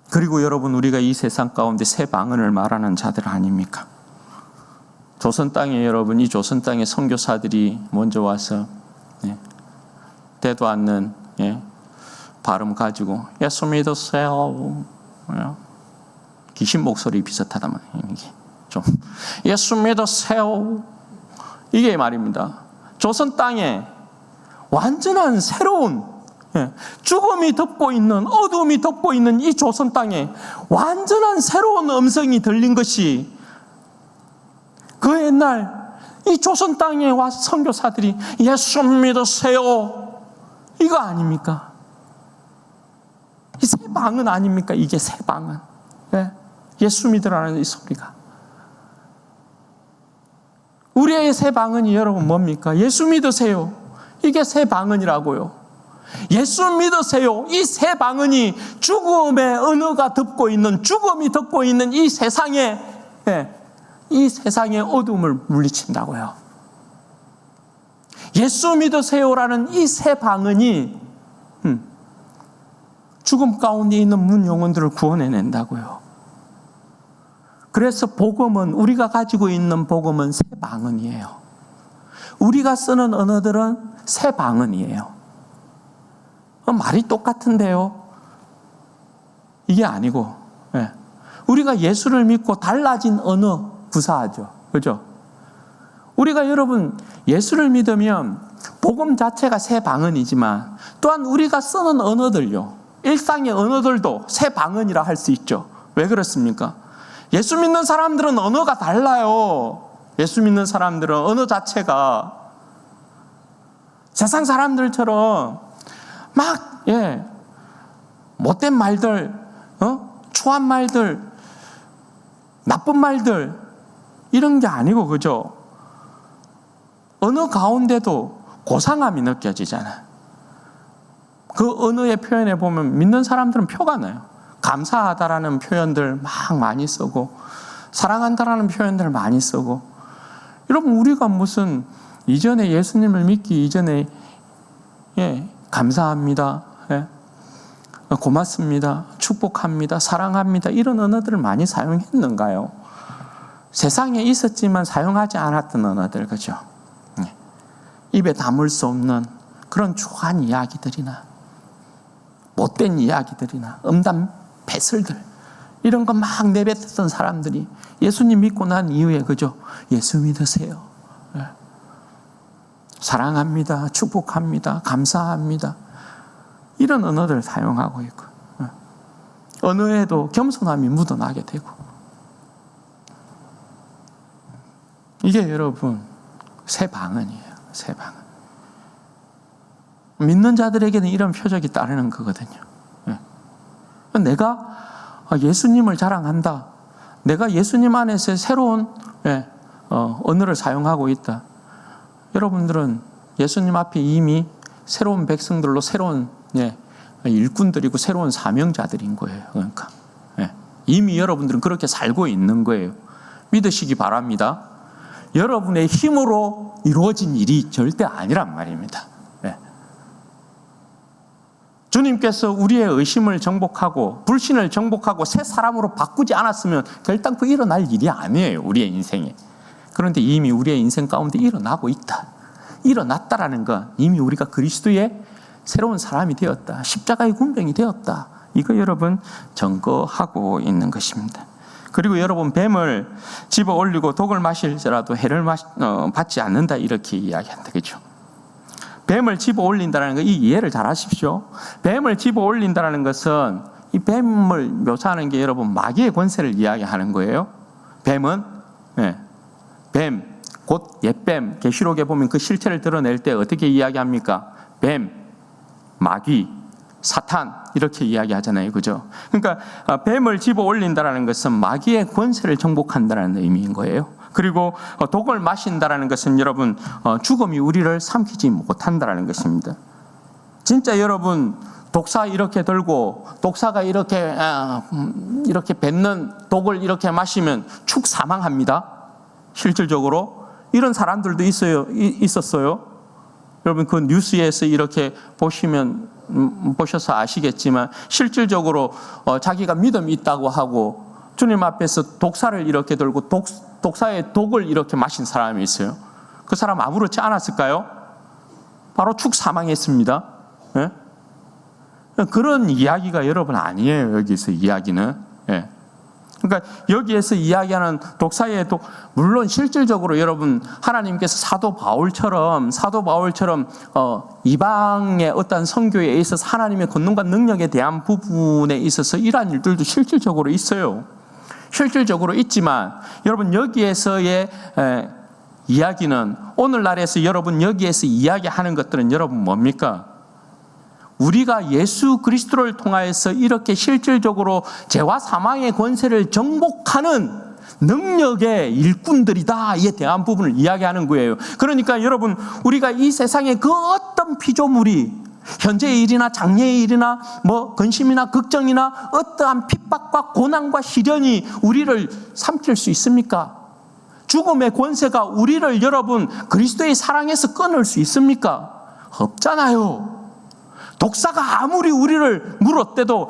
그리고 여러분, 우리가 이 세상 가운데 새 방언을 말하는 자들 아닙니까? 조선 땅에 여러분, 이 조선 땅에 선교사들이 먼저 와서 되도 않는 발음 가지고 예수 믿으세요. 귀신 목소리 비슷하다만 이게 좀 예수 믿으세요. 이게 말입니다. 조선 땅에 완전한 새로운 죽음이 덮고 있는, 어둠이 덮고 있는 이 조선 땅에 완전한 새로운 음성이 들린 것이 그 옛날 이 조선 땅에 와서 선교사들이 예수 믿으세요. 이거 아닙니까? 이 새 방언 아닙니까? 이게 새 방언. 예수 믿으라는 이 소리가. 우리의 새 방언이 여러분 뭡니까? 예수 믿으세요. 이게 새 방언이라고요. 예수 믿으세요. 이 새 방언이 죽음의 언어가 덮고 있는, 죽음이 덮고 있는 이 세상에, 이 세상의 어둠을 물리친다고요. 예수 믿으세요라는 이 새 방언이 죽음 가운데 있는 문 영혼들을 구원해낸다고요. 그래서 복음은, 우리가 가지고 있는 복음은 새 방언이에요. 우리가 쓰는 언어들은 새 방언이에요. 말이 똑같은데요. 이게 아니고, 우리가 예수를 믿고 달라진 언어 구사하죠. 그죠? 우리가 여러분 예수를 믿으면 복음 자체가 새 방언이지만 또한 우리가 쓰는 언어들요, 일상의 언어들도 새 방언이라 할 수 있죠. 왜 그렇습니까? 예수 믿는 사람들은 언어가 달라요. 예수 믿는 사람들은 언어 자체가 세상 사람들처럼 막 못된 말들, 추한 말들, 나쁜 말들 이런 게 아니고, 그죠? 언어 가운데도 고상함이 느껴지잖아요. 그 언어의 표현에 보면 믿는 사람들은 표가 나요. 감사하다라는 표현들 막 많이 쓰고, 사랑한다라는 표현들 많이 쓰고. 여러분, 우리가 무슨 이전에 예수님을 믿기 이전에 감사합니다, 고맙습니다, 축복합니다, 사랑합니다 이런 언어들을 많이 사용했는가요? 세상에 있었지만 사용하지 않았던 언어들, 그죠? 입에 담을 수 없는 그런 추한 이야기들이나 못된 이야기들이나 음담 배설들 이런 거 막 내뱉었던 사람들이 예수님 믿고 난 이후에, 그죠? 예수 믿으세요, 사랑합니다, 축복합니다, 감사합니다 이런 언어들을 사용하고 있고, 언어에도 겸손함이 묻어나게 되고. 이게 여러분 새 방언이에요. 새 방언. 믿는 자들에게는 이런 표적이 따르는 거거든요. 내가 예수님을 자랑한다, 내가 예수님 안에서 새로운 언어를 사용하고 있다. 여러분들은 예수님 앞에 이미 새로운 백성들로 새로운 일꾼들이고 새로운 사명자들인 거예요. 그러니까 이미 여러분들은 그렇게 살고 있는 거예요. 믿으시기 바랍니다. 여러분의 힘으로 이루어진 일이 절대 아니란 말입니다. 주님께서 우리의 의심을 정복하고 불신을 정복하고 새 사람으로 바꾸지 않았으면 결단코 일어날 일이 아니에요, 우리의 인생에. 그런데 이미 우리의 인생 가운데 일어나고 있다. 일어났다라는 건 이미 우리가 그리스도의 새로운 사람이 되었다, 십자가의 군병이 되었다, 이거 여러분 증거하고 있는 것입니다. 그리고 여러분, 뱀을 집어 올리고 독을 마실지라도 해를 받지 않는다 이렇게 이야기한다, 그렇죠? 뱀을 집어 올린다는 거, 이 이해를 잘 하십시오. 뱀을 집어 올린다는 것은 이 뱀을 묘사하는 게 여러분 마귀의 권세를 이야기하는 거예요. 뱀은 뱀, 곧 옛뱀, 계시록에 보면 그 실체를 드러낼 때 어떻게 이야기합니까? 뱀, 마귀, 사탄 이렇게 이야기하잖아요, 그죠? 그러니까 뱀을 집어 올린다는 것은 마귀의 권세를 정복한다는 의미인 거예요. 그리고 독을 마신다는 것은 여러분 죽음이 우리를 삼키지 못한다는 것입니다. 진짜 여러분 독사 이렇게 들고 독사가 이렇게 뱉는 독을 이렇게 마시면 축 사망합니다. 실질적으로 이런 사람들도 있었어요. 여러분 그 뉴스에서 이렇게 보셔서 아시겠지만 실질적으로 자기가 믿음이 있다고 하고 주님 앞에서 독사를 이렇게 들고 독사의 독을 이렇게 마신 사람이 있어요. 그 사람 아무렇지 않았을까요? 바로 축 사망했습니다. 그런 이야기가 여러분 아니에요. 여기서 이야기는. 그러니까 여기에서 이야기하는 독사의 독, 물론 실질적으로 여러분 하나님께서 사도 바울처럼 이방의 어떤 선교에 있어서 하나님의 권능과 능력에 대한 부분에 있어서 이러한 일들도 실질적으로 있어요. 실질적으로 있지만 여러분 여기에서의 이야기는, 오늘날에서 여러분 여기에서 이야기하는 것들은 여러분 뭡니까? 우리가 예수 그리스도를 통하여서 이렇게 실질적으로 죄와 사망의 권세를 정복하는 능력의 일꾼들이다, 이에 대한 부분을 이야기하는 거예요. 그러니까 여러분 우리가 이 세상의 그 어떤 피조물이 현재의 일이나 장래의 일이나 근심이나 걱정이나 어떠한 핍박과 고난과 시련이 우리를 삼킬 수 있습니까? 죽음의 권세가 우리를 여러분 그리스도의 사랑에서 끊을 수 있습니까? 없잖아요. 독사가 아무리 우리를 물었대도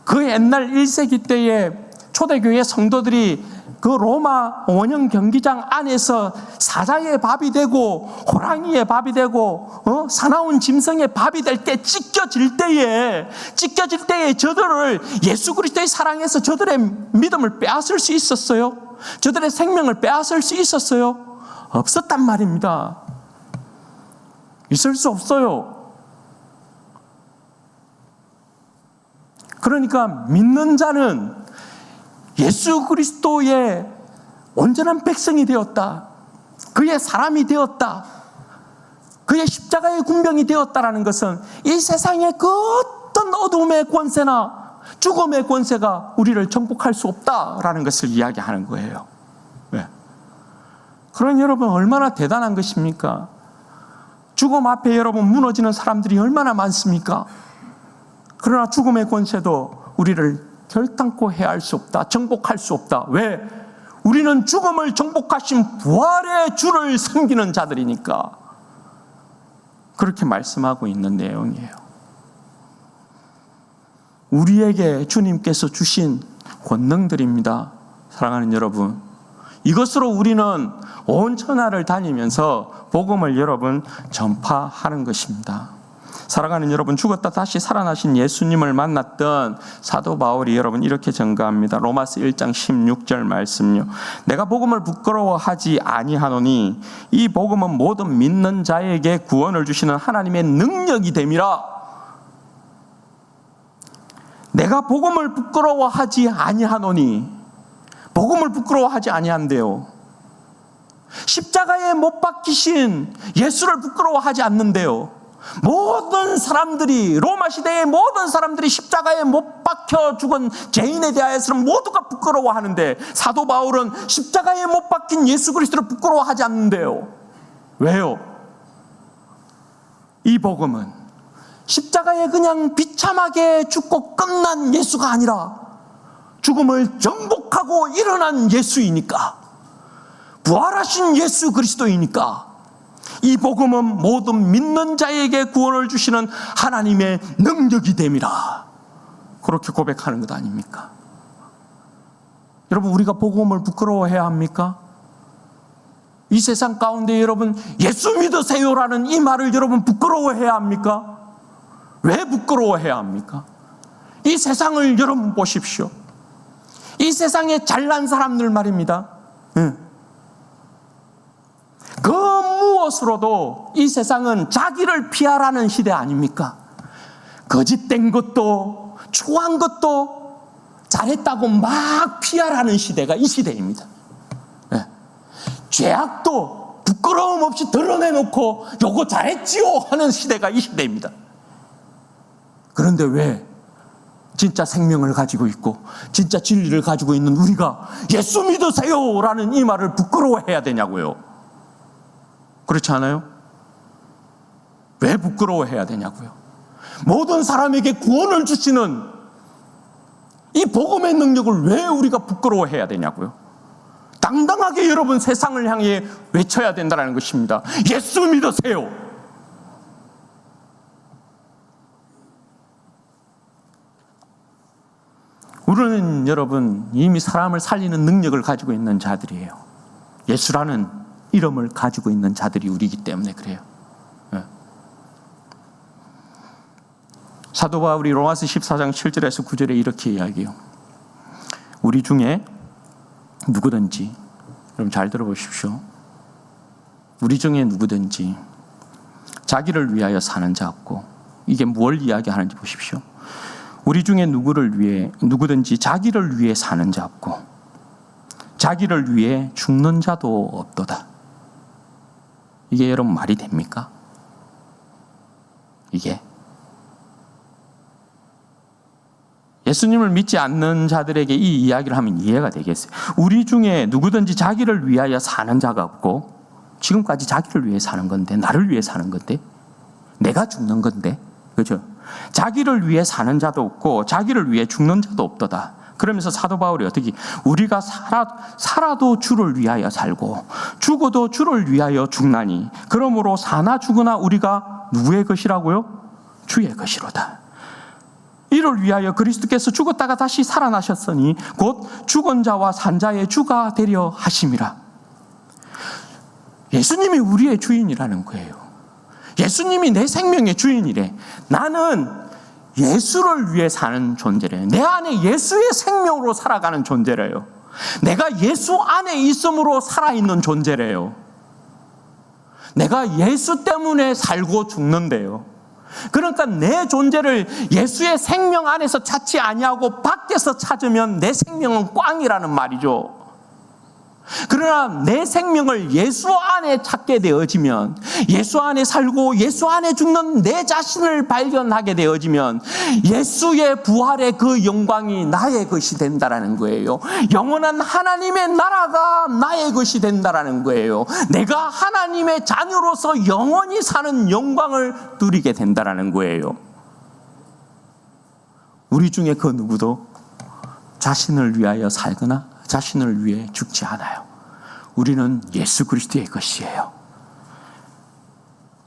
그 옛날 1세기 때에 초대교회 성도들이 그 로마 원형 경기장 안에서 사자의 밥이 되고 호랑이의 밥이 되고 사나운 짐승의 밥이 될 때 찢겨질 때에 저들을 예수 그리스도의 사랑에서 저들의 믿음을 빼앗을 수 있었어요? 저들의 생명을 빼앗을 수 있었어요? 없었단 말입니다. 있을 수 없어요. 그러니까 믿는 자는 예수 그리스도의 온전한 백성이 되었다. 그의 사람이 되었다. 그의 십자가의 군병이 되었다라는 것은 이 세상의 그 어떤 어둠의 권세나 죽음의 권세가 우리를 정복할 수 없다라는 것을 이야기하는 거예요. 네. 그러니 여러분 얼마나 대단한 것입니까? 죽음 앞에 여러분 무너지는 사람들이 얼마나 많습니까? 그러나 죽음의 권세도 우리를 결단코 해할 수 없다. 정복할 수 없다. 왜? 우리는 죽음을 정복하신 부활의 주를 섬기는 자들이니까. 그렇게 말씀하고 있는 내용이에요. 우리에게 주님께서 주신 권능들입니다. 사랑하는 여러분, 이것으로 우리는 온 천하를 다니면서 복음을 여러분 전파하는 것입니다. 사랑하는 여러분, 죽었다 다시 살아나신 예수님을 만났던 사도 바울이 여러분 이렇게 증거합니다. 로마서 1장 16절 말씀요. 내가 복음을 부끄러워하지 아니하노니 이 복음은 모든 믿는 자에게 구원을 주시는 하나님의 능력이 됨이라. 내가 복음을 부끄러워하지 아니하노니, 복음을 부끄러워하지 아니한대요. 십자가에 못 박히신 예수를 부끄러워하지 않는데요. 모든 사람들이, 로마 시대의 모든 사람들이 십자가에 못 박혀 죽은 죄인에 대하여서는 모두가 부끄러워하는데 사도 바울은 십자가에 못 박힌 예수 그리스도를 부끄러워하지 않는데요. 왜요? 이 복음은 십자가에 그냥 비참하게 죽고 끝난 예수가 아니라 죽음을 정복하고 일어난 예수이니까, 부활하신 예수 그리스도이니까 이 복음은 모든 믿는 자에게 구원을 주시는 하나님의 능력이 됨이라. 그렇게 고백하는 것 아닙니까? 여러분, 우리가 복음을 부끄러워해야 합니까? 이 세상 가운데 여러분 예수 믿으세요라는 이 말을 여러분 부끄러워해야 합니까? 왜 부끄러워해야 합니까? 이 세상을 여러분 보십시오. 이 세상에 잘난 사람들 말입니다. 그 무엇으로도 이 세상은 자기를 피하라는 시대 아닙니까? 거짓된 것도 추한 것도 잘했다고 막 피하라는 시대가 이 시대입니다. 네. 죄악도 부끄러움 없이 드러내놓고 요거 잘했지요 하는 시대가 이 시대입니다. 그런데 왜 진짜 생명을 가지고 있고 진짜 진리를 가지고 있는 우리가 예수 믿으세요 라는 이 말을 부끄러워해야 되냐고요? 그렇지 않아요? 왜 부끄러워해야 되냐고요? 모든 사람에게 구원을 주시는 이 복음의 능력을 왜 우리가 부끄러워해야 되냐고요? 당당하게 여러분 세상을 향해 외쳐야 된다는 것입니다. 예수 믿으세요. 우리는 여러분 이미 사람을 살리는 능력을 가지고 있는 자들이에요. 예수라는 이름을 가지고 있는 자들이 우리이기 때문에 그래요. 사도 바울이 로마서 14장 7절에서 9절에 이렇게 이야기해요. 우리 중에 누구든지, 여러분 잘 들어보십시오. 우리 중에 누구든지 자기를 위하여 사는 자 없고, 이게 뭘 이야기하는지 보십시오. 우리 중에 누구든지 자기를 위해 사는 자 없고 자기를 위해 죽는 자도 없도다. 이게 여러분 말이 됩니까? 이게 예수님을 믿지 않는 자들에게 이 이야기를 하면 이해가 되겠어요. 우리 중에 누구든지 자기를 위하여 사는 자가 없고, 지금까지 자기를 위해 사는 건데, 나를 위해 사는 건데, 내가 죽는 건데, 그렇죠? 자기를 위해 사는 자도 없고 자기를 위해 죽는 자도 없도다. 그러면서 사도 바울이 어떻게, 우리가 살아도 주를 위하여 살고 죽어도 주를 위하여 죽나니 그러므로 사나 죽으나 우리가 누구의 것이라고요? 주의 것이로다. 이를 위하여 그리스도께서 죽었다가 다시 살아나셨으니 곧 죽은 자와 산 자의 주가 되려 하심이라. 예수님이 우리의 주인이라는 거예요. 예수님이 내 생명의 주인이래. 나는 예수를 위해 사는 존재래요. 내 안에 예수의 생명으로 살아가는 존재래요. 내가 예수 안에 있음으로 살아있는 존재래요. 내가 예수 때문에 살고 죽는데요. 그러니까 내 존재를 예수의 생명 안에서 찾지 아니하고 밖에서 찾으면 내 생명은 꽝이라는 말이죠. 그러나 내 생명을 예수 안에 찾게 되어지면, 예수 안에 살고 예수 안에 죽는 내 자신을 발견하게 되어지면 예수의 부활의 그 영광이 나의 것이 된다라는 거예요. 영원한 하나님의 나라가 나의 것이 된다라는 거예요. 내가 하나님의 자녀로서 영원히 사는 영광을 누리게 된다라는 거예요. 우리 중에 그 누구도 자신을 위하여 살거나 자신을 위해 죽지 않아요. 우리는 예수 그리스도의 것이에요.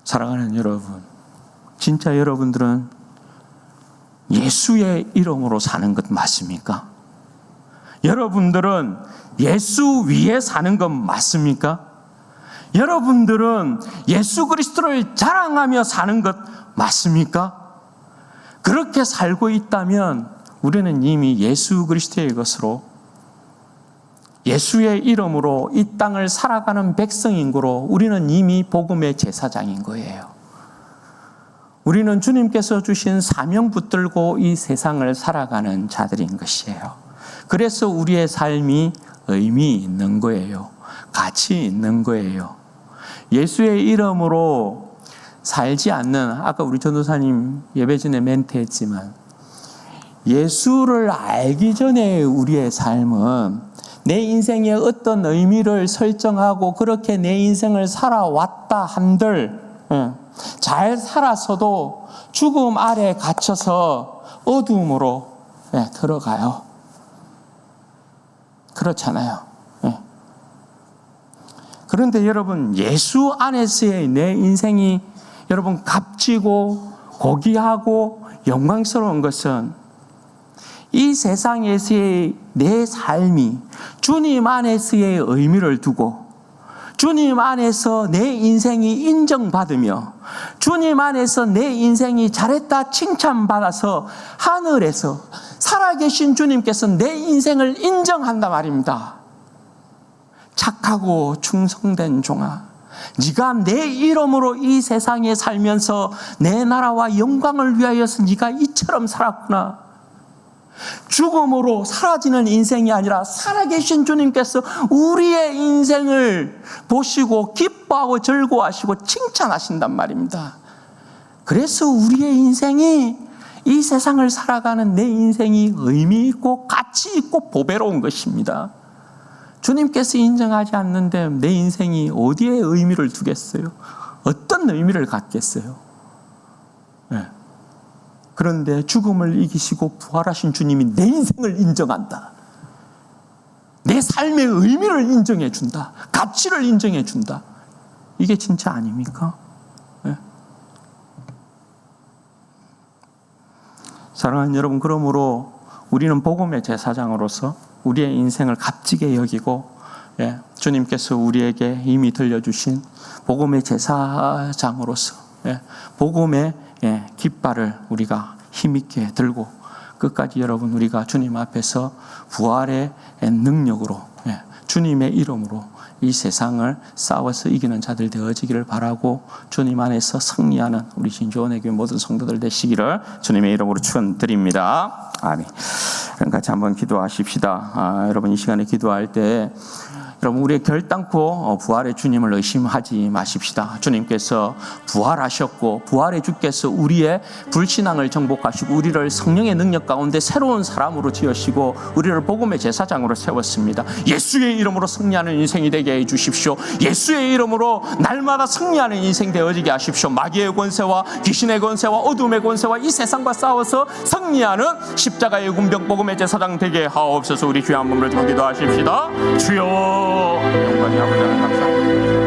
사랑하는 여러분, 진짜 여러분들은 예수의 이름으로 사는 것 맞습니까? 여러분들은 예수 위에 사는 것 맞습니까? 여러분들은 예수 그리스도를 자랑하며 사는 것 맞습니까? 그렇게 살고 있다면 우리는 이미 예수 그리스도의 것으로, 예수의 이름으로 이 땅을 살아가는 백성인 거로 우리는 이미 복음의 제사장인 거예요. 우리는 주님께서 주신 사명 붙들고 이 세상을 살아가는 자들인 것이에요. 그래서 우리의 삶이 의미 있는 거예요. 가치 있는 거예요. 예수의 이름으로 살지 않는, 아까 우리 전도사님 예배 전에 멘트했지만, 예수를 알기 전에 우리의 삶은 내 인생에 어떤 의미를 설정하고 그렇게 내 인생을 살아왔다 한들 잘 살았어도 죽음 아래 갇혀서 어두움으로 들어가요. 그렇잖아요. 그런데 여러분, 예수 안에서의 내 인생이 여러분 값지고 고귀하고 영광스러운 것은 이 세상에서의 내 삶이 주님 안에서의 의미를 두고 주님 안에서 내 인생이 인정받으며 주님 안에서 내 인생이 잘했다 칭찬받아서 하늘에서 살아계신 주님께서 내 인생을 인정한단 말입니다. 착하고 충성된 종아, 네가 내 이름으로 이 세상에 살면서 내 나라와 영광을 위하여서 네가 이처럼 살았구나. 죽음으로 사라지는 인생이 아니라 살아계신 주님께서 우리의 인생을 보시고 기뻐하고 즐거워하시고 칭찬하신단 말입니다. 그래서 우리의 인생이, 이 세상을 살아가는 내 인생이 의미 있고 가치 있고 보배로운 것입니다. 주님께서 인정하지 않는데 내 인생이 어디에 의미를 두겠어요? 어떤 의미를 갖겠어요? 네. 그런데 죽음을 이기시고 부활하신 주님이 내 인생을 인정한다. 내 삶의 의미를 인정해 준다. 가치를 인정해 준다. 이게 진짜 아닙니까? 네. 사랑하는 여러분, 그러므로 우리는 복음의 제사장으로서 우리의 인생을 값지게 여기고, 주님께서 우리에게 이미 들려주신 복음의 제사장으로서 복음의 깃발을 우리가 힘있게 들고 끝까지 여러분, 우리가 주님 앞에서 부활의 능력으로 주님의 이름으로 이 세상을 싸워서 이기는 자들 되어지기를 바라고, 주님 안에서 승리하는 우리 진주원의 교회 모든 성도들 되시기를 주님의 이름으로 축원드립니다. 아멘. 그럼 같이 한번 기도하십시다. 여러분, 이 시간에 기도할 때 여러분, 우리의 결단코 부활의 주님을 의심하지 마십시다. 주님께서 부활하셨고 부활의 주께서 우리의 불신앙을 정복하시고 우리를 성령의 능력 가운데 새로운 사람으로 지으시고 우리를 복음의 제사장으로 세웠습니다. 예수의 이름으로 승리하는 인생이 되게 해 주십시오. 예수의 이름으로 날마다 승리하는 인생 되어지게 하십시오. 마귀의 권세와 귀신의 권세와 어둠의 권세와 이 세상과 싸워서 승리하는 십자가의 군병 복음의 제사장 되게 하옵소서. 우리 주여 한 번을 더 기도하십시다. 주여, 영광이 아버지 하나님 감사합니다.